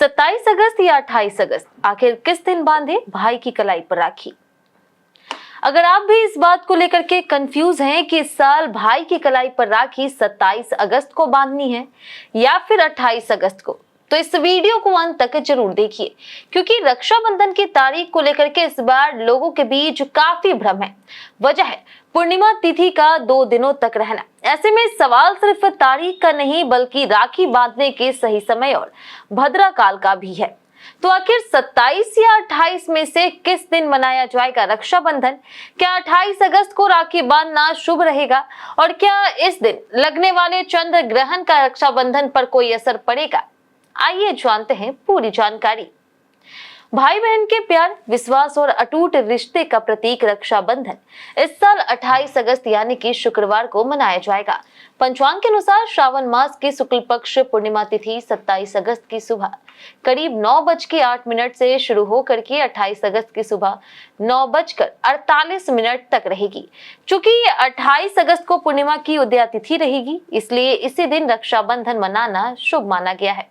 27 अगस्त या 28 अगस्त, आखिर किस दिन बांधे भाई की कलाई पर राखी? अगर आप भी इस बात को लेकर के कंफ्यूज हैं कि इस साल भाई की कलाई पर राखी 27 अगस्त को बांधनी है या फिर 28 अगस्त को, तो इस वीडियो को अंत तक जरूर देखिए, क्योंकि रक्षाबंधन की तारीख को लेकर के इस बार लोगों के बीच काफी भ्रम है। वजह है पूर्णिमा तिथि का 2 दिनों तक रहना। ऐसे में सवाल सिर्फ तारीख का नहीं, बल्कि राखी बांधने के सही समय और भद्रा काल का भी है। तो आखिर 27 या 28 में से किस दिन मनाया जाएगा रक्षाबंधन? क्या 28 अगस्त को राखी बांधना शुभ रहेगा? और क्या इस दिन लगने वाले चंद्र ग्रहण का रक्षाबंधन पर कोई असर पड़ेगा? आइए जानते हैं पूरी जानकारी। भाई बहन के प्यार, विश्वास और अटूट रिश्ते का प्रतीक रक्षाबंधन इस साल 28 अगस्त यानी कि शुक्रवार को मनाया जाएगा। पंचांग के अनुसार श्रावण मास की शुक्ल पक्ष पूर्णिमा तिथि 27 अगस्त की सुबह करीब 9:08 से शुरू होकर के 28 अगस्त की सुबह 9:48 तक रहेगी। चूंकि 28 अगस्त को पूर्णिमा की उदया तिथि रहेगी, इसलिए इसी दिन रक्षाबंधन मनाना शुभ माना गया है।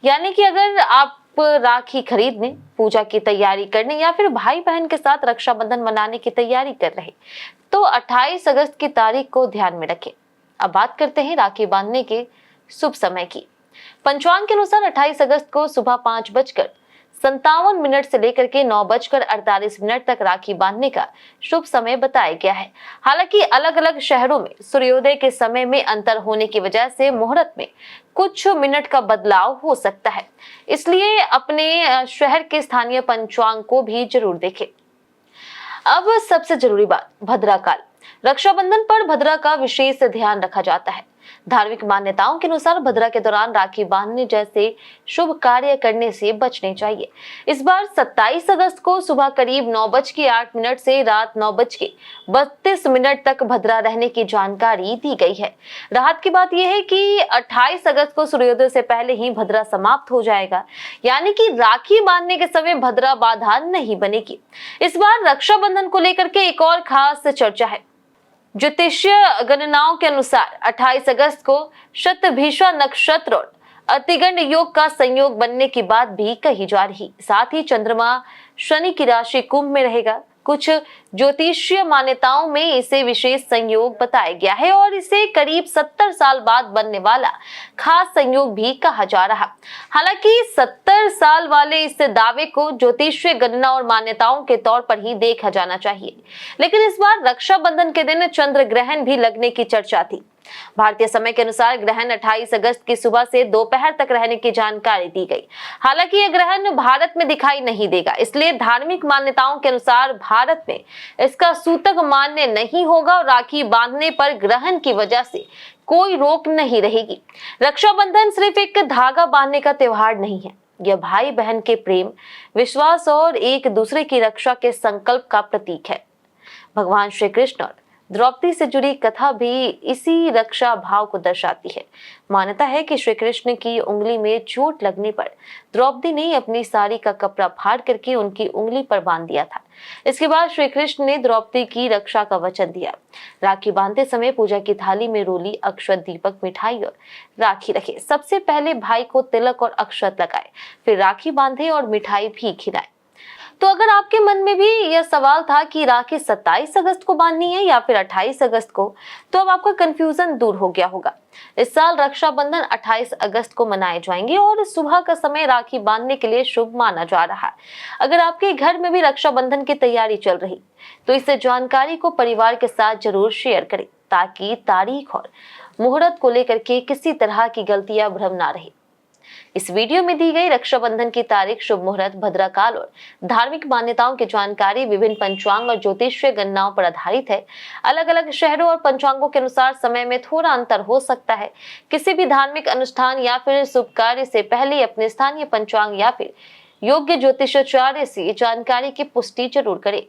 यानी कि अगर आप राखी खरीदने, पूजा की तैयारी करने या फिर भाई बहन के साथ रक्षाबंधन मनाने की तैयारी कर रहे, तो 28 अगस्त की तारीख को ध्यान में रखें। अब बात करते हैं राखी बांधने के शुभ समय की। पंचांग के अनुसार 28 अगस्त को सुबह 5:57 से लेकर के 9:48 तक राखी बांधने का शुभ समय बताया गया है। हालांकि अलग अलग शहरों में सूर्योदय के समय में अंतर होने की वजह से मुहूर्त में कुछ मिनट का बदलाव हो सकता है, इसलिए अपने शहर के स्थानीय पंचांग को भी जरूर देखें। अब सबसे जरूरी बात, भद्रा काल। रक्षाबंधन पर भद्रा का विशेष ध्यान रखा जाता है। धार्मिक मान्यताओं के अनुसार भद्रा के दौरान राखी बांधने जैसे शुभ कार्य करने से बचने चाहिए। इस बार 27 अगस्त को सुबह करीब 9:08 से रात 9:32 तक भद्रा रहने की जानकारी दी गई है। राहत की बात यह है कि 28 अगस्त को सूर्योदय से पहले ही भद्रा समाप्त हो जाएगा, यानी कि राखी बांधने के समय भद्रा बाधा नहीं बनेगी। इस बार रक्षाबंधन को लेकर के एक और खास चर्चा है। ज्योतिषीय गणनाओं के अनुसार 28 अगस्त को शतभिषा नक्षत्र और अतिगंड योग का संयोग बनने की बात भी कही जा रही। साथ ही चंद्रमा शनि की राशि कुंभ में रहेगा। कुछ ज्योतिषीय मान्यताओं में इसे विशेष संयोग बताया गया है और इसे करीब 70 साल बाद बनने वाला खास संयोग भी कहा जा रहा। हालांकि 70 साल वाले इस दावे को ज्योतिषीय गणना और मान्यताओं के तौर पर ही देखा जाना चाहिए, लेकिन इस बार रक्षाबंधन के दिन चंद्र ग्रहण भी लगने की चर्चा थी। भारतीय समय के अनुसार ग्रहण 28 अगस्त की सुबह से दोपहर तक रहने की जानकारी दी गई। हालांकि यह ग्रहण भारत में दिखाई नहीं देगा, इसलिए धार्मिक मान्यताओं के अनुसार भारत में इसका सूतक मान्य नहीं होगा और राखी बांधने पर ग्रहण की वजह से कोई रोक नहीं रहेगी। रक्षाबंधन सिर्फ एक धागा बांधने का त्योहार नहीं है, यह भाई बहन के प्रेम, विश्वास और एक दूसरे की रक्षा के संकल्प का प्रतीक है। भगवान श्री कृष्ण और द्रौपदी से जुड़ी कथा भी इसी रक्षा भाव को दर्शाती है। मान्यता है कि श्री कृष्ण की उंगली में चोट लगने पर द्रौपदी ने अपनी साड़ी का कपड़ा फाड़ करके उनकी उंगली पर बांध दिया था। इसके बाद श्री कृष्ण ने द्रौपदी की रक्षा का वचन दिया। राखी बांधते समय पूजा की थाली में रोली, अक्षत, दीपक, मिठाई और राखी रखे। सबसे पहले भाई को तिलक और अक्षत लगाए, फिर राखी बांधे और मिठाई भी खिलाए। तो अगर आपके मन में भी यह सवाल था कि राखी 27 अगस्त को बांधनी है या फिर 28 अगस्त को, तो अब आपका कंफ्यूजन दूर हो गया होगा। इस साल रक्षाबंधन 28 अगस्त को मनाए जाएंगे और सुबह का समय राखी बांधने के लिए शुभ माना जा रहा है। अगर आपके घर में भी रक्षाबंधन की तैयारी चल रही, तो इस जानकारी को परिवार के साथ जरूर शेयर करें, ताकि तारीख और मुहूर्त को लेकर के किसी तरह की गलतियां भ्रम ना रहे। इस वीडियो में दी गई रक्षाबंधन की तारीख, शुभ मुहूर्त, भद्रा काल और धार्मिक मान्यताओं की जानकारी विभिन्न पंचांग और ज्योतिषीय गणनाओं पर आधारित है। अलग अलग शहरों और पंचांगों के अनुसार समय में थोड़ा अंतर हो सकता है। किसी भी धार्मिक अनुष्ठान या फिर शुभ कार्य से पहले अपने स्थानीय पंचांग या फिर योग्य ज्योतिषाचार्य से जानकारी की पुष्टि जरूर करें।